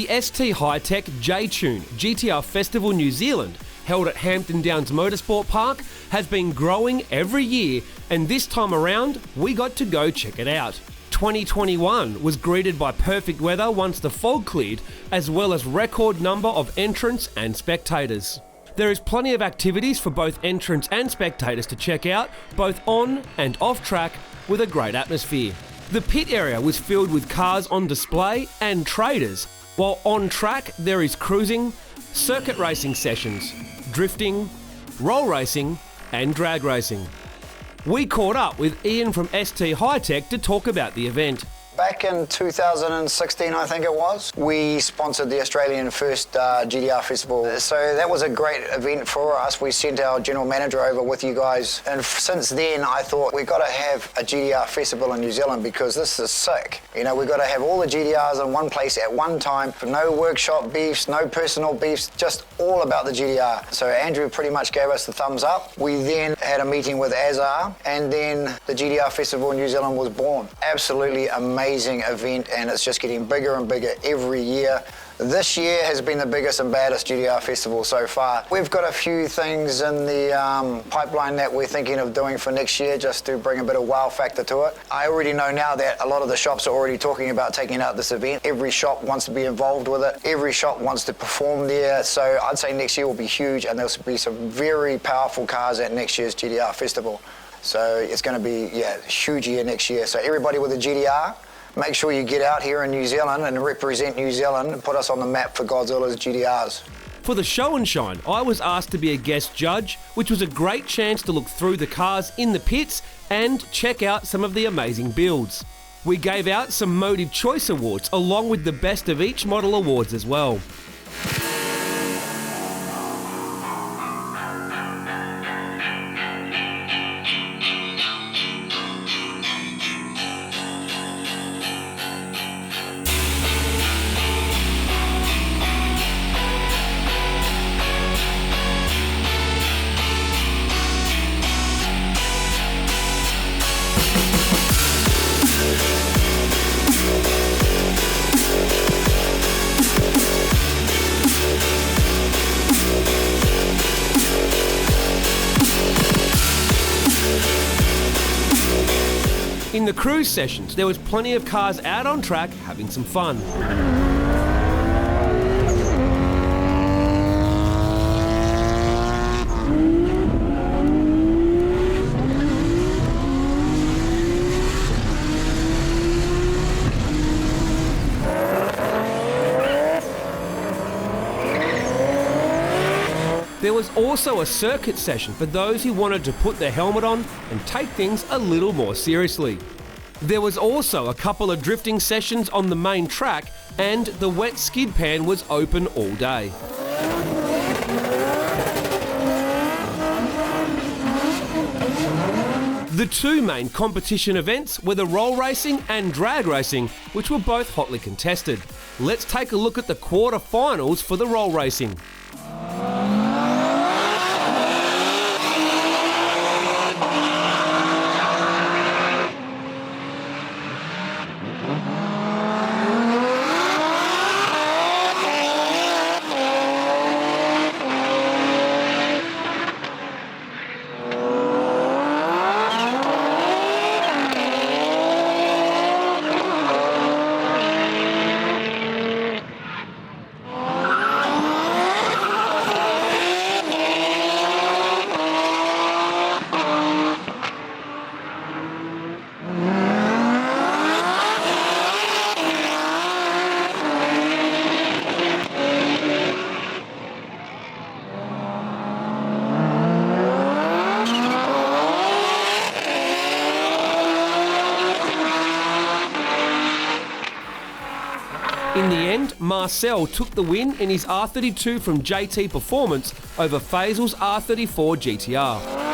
The ST Hi-Tech J-Tune GTR Festival New Zealand, held at Hampton Downs Motorsport Park, has been growing every year, and this time around we got to go check it out. 2021 was greeted by perfect weather once the fog cleared, as well as record number of entrants and spectators. There is plenty of activities for both entrants and spectators to check out, both on and off track, with a great atmosphere. The pit area was filled with cars on display and traders, while on track there is cruising, circuit racing sessions, drifting, roll racing and drag racing. We caught up with Ian from ST Hi-Tech to talk about the event. Back in 2016, I think it was, we sponsored the Australian first GTR festival. So that was a great event for us. We sent our general manager over with you guys. And since then, I thought we've got to have a GTR festival in New Zealand because this is sick. You know, we've got to have all the GTRs in one place at one time. No workshop beefs, no personal beefs, just all about the GTR. So Andrew pretty much gave us the thumbs up. We then had a meeting with Azar, and then the GTR festival in New Zealand was born. Absolutely amazing event, and it's just getting bigger and bigger every year. This year has been the biggest and baddest GTR festival so far. We've got a few things in the pipeline that we're thinking of doing for next year just to bring a bit of wow factor to it. I already know now that a lot of the shops are already talking about taking out this event. Every shop wants to be involved with it. Every shop wants to perform there. So I'd say next year will be huge, and there'll be some very powerful cars at next year's GTR festival. So it's going to be, a huge year next year. So everybody with a GTR, make sure you get out here in New Zealand and represent New Zealand and put us on the map for Godzilla's GTRs. For the show and shine, I was asked to be a guest judge, which was a great chance to look through the cars in the pits and check out some of the amazing builds. We gave out some Motive Choice Awards along with the Best of Each Model Awards as well. In the cruise sessions, there was plenty of cars out on track having some fun. There was also a circuit session for those who wanted to put their helmet on and take things a little more seriously. There was also a couple of drifting sessions on the main track, and the wet skid pan was open all day. The two main competition events were the roll racing and drag racing, which were both hotly contested. Let's take a look at the quarter-finals for the roll racing. In the end, Marcel took the win in his R32 from JT Performance over Faisal's R34 GTR.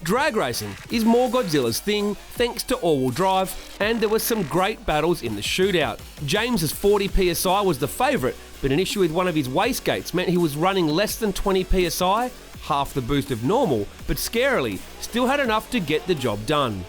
Drag racing is more Godzilla's thing thanks to all-wheel drive, and there were some great battles in the shootout. James's 40 PSI was the favourite, but an issue with one of his wastegates meant he was running less than 20 PSI, half the boost of normal, but scarily, still had enough to get the job done.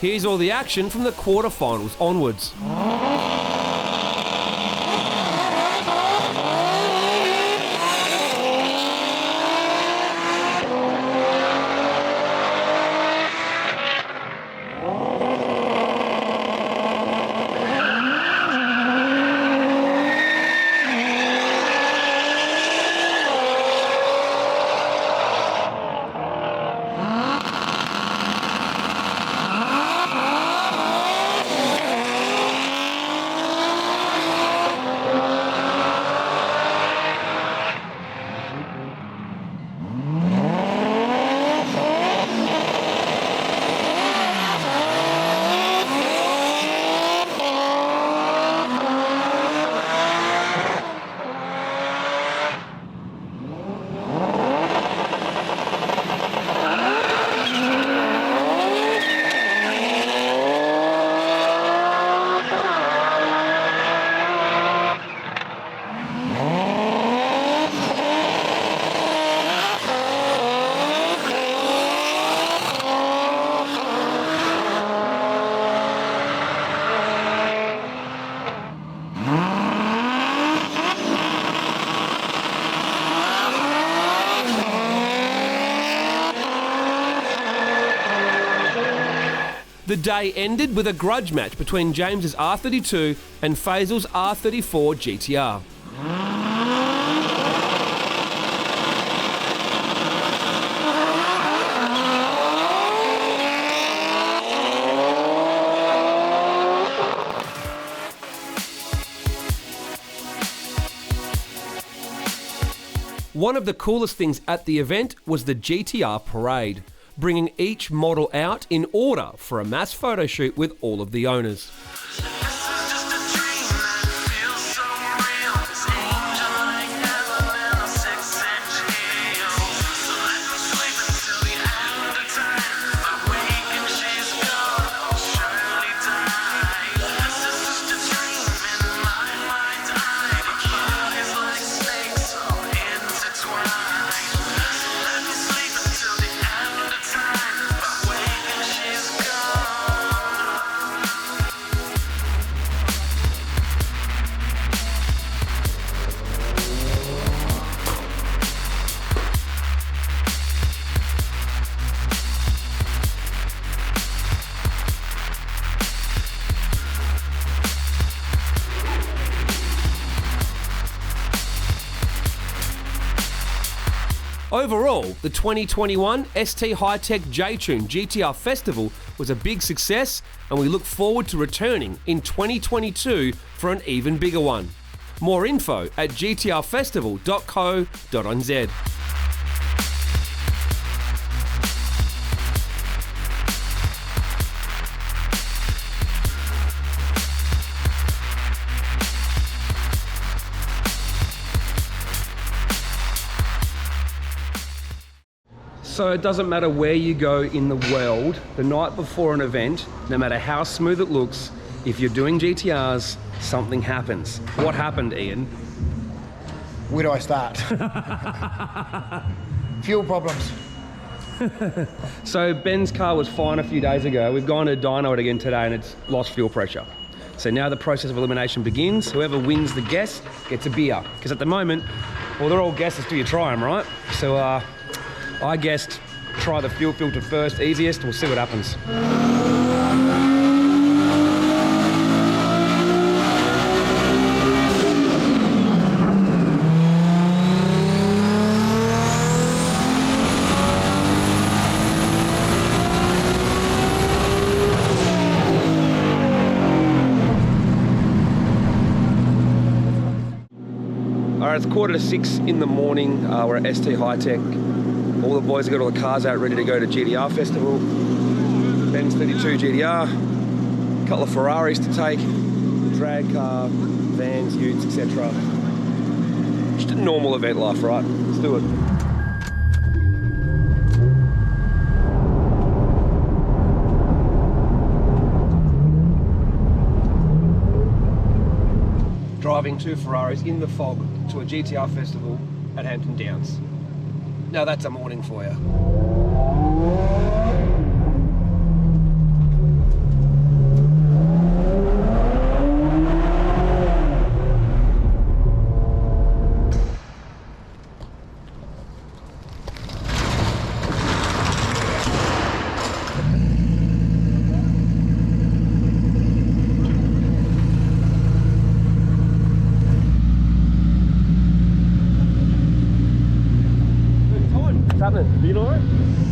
Here's all the action from the quarterfinals onwards. The day ended with a grudge match between James's R32 and Faisal's R34 GTR. One of the coolest things at the event was the GTR parade, bringing each model out in order for a mass photo shoot with all of the owners. Overall, the 2021 ST Hi-Tech J-Tune GTR Festival was a big success, and we look forward to returning in 2022 for an even bigger one. More info at gtrfestival.co.nz. So it doesn't matter where you go in the world, the night before an event, no matter how smooth it looks, if you're doing GTRs, something happens. What happened, Ian? Where do I start? Fuel problems. So Ben's car was fine a few days ago. We've gone to dyno it again today and it's lost fuel pressure. So now the process of elimination begins. Whoever wins the guess gets a beer. Because at the moment, well, they're all guesses till you try them, right? So I guessed try the fuel filter first, easiest, we'll see what happens. All right, it's 5:45 in the morning. We're at ST Hi-Tech. All the boys have got all the cars out ready to go to GTR Festival. Ben's 32 GTR, a couple of Ferraris to take, drag car, vans, utes, etc. Just a normal event life, right? Let's do it. Driving two Ferraris in the fog to a GTR Festival at Hampton Downs. Now that's a morning for you. What's happening? You alright?